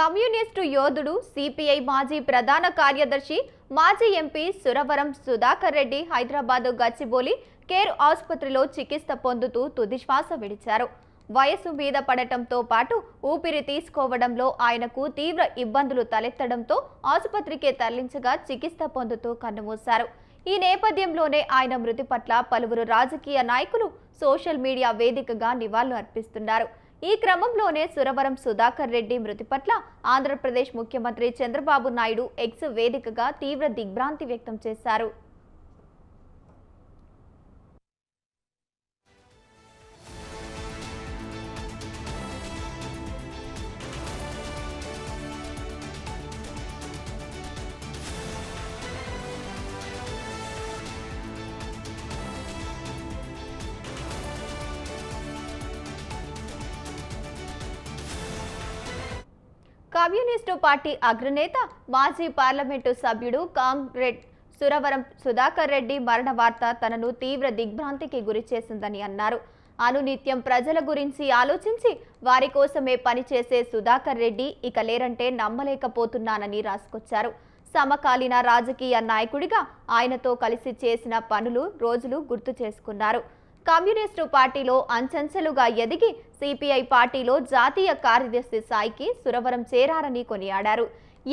Communist యోధుడు CPI మాజీ ప్రధాన కార్యదర్శి మాజీ ఎంపీ సురవరం సుధాకర్ రెడ్డి హైదరాబాద్ గచ్చిబౌలి కేర్ ఆసుపత్రిలో చికిత్స పొందుతూ తుది శ్వాస విడిచారు. వయసు మీద పడటంతో పాటు ఊపిరి తీసుకోవడంలో ఆయనకు తీవ్ర ఇబ్బందులు తలెత్తడంతో ఆసుపత్రికి తరలించగా చికిత్స పొందుతూ కన్నుమూశారు. ఈ నేపథ్యంలోనే ఆయన మృతి పట్ల పలువురు రాజకీయ నాయకులు సోషల్ మీడియా వేదికగా నివాళులు అర్పిస్తున్నారు. ఈ క్రమంలోనే సురవరం సుధాకర్ రెడ్డి మృతి పట్ల ఆంధ్రప్రదేశ్ ముఖ్యమంత్రి చంద్రబాబు నాయుడు ఎక్స్ వేదికగా తీవ్ర దిగ్భ్రాంతి వ్యక్తం చేశారు. కమ్యూనిస్టు పార్టీ అగ్రనేత మాజీ పార్లమెంటు సభ్యుడు కామ్రేడ్ సురవరం సుధాకర్ రెడ్డి మరణ వార్త తనను తీవ్ర దిగ్భ్రాంతికి గురిచేసిందని అన్నారు. అనునిత్యం ప్రజల గురించి ఆలోచించి వారి కోసమే పనిచేసే సుధాకర్ రెడ్డి ఇక లేరంటే నమ్మలేకపోతున్నానని రాసుకొచ్చారు. సమకాలీన రాజకీయ నాయకుడిగా ఆయనతో కలిసి చేసిన పనులు రోజులు గుర్తు చేసుకున్నారు. కమ్యూనిస్టు పార్టీలో అంచెంచెలుగా ఎదిగి సిపిఐ పార్టీలో జాతీయ కార్యదర్శి స్థాయికి సురవరం చేరారని కొనియాడారు.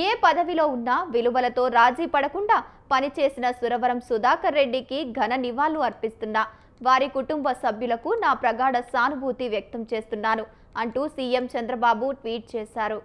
ఏ పదవిలో ఉన్నా విలువలతో రాజీ పడకుండా పనిచేసిన సురవరం సుధాకర్ రెడ్డికి ఘన నివాళులు అర్పిస్తున్నా. వారి కుటుంబ సభ్యులకు నా ప్రగాఢ సానుభూతి వ్యక్తం చేస్తున్నాను అంటూ సీఎం చంద్రబాబు ట్వీట్ చేశారు.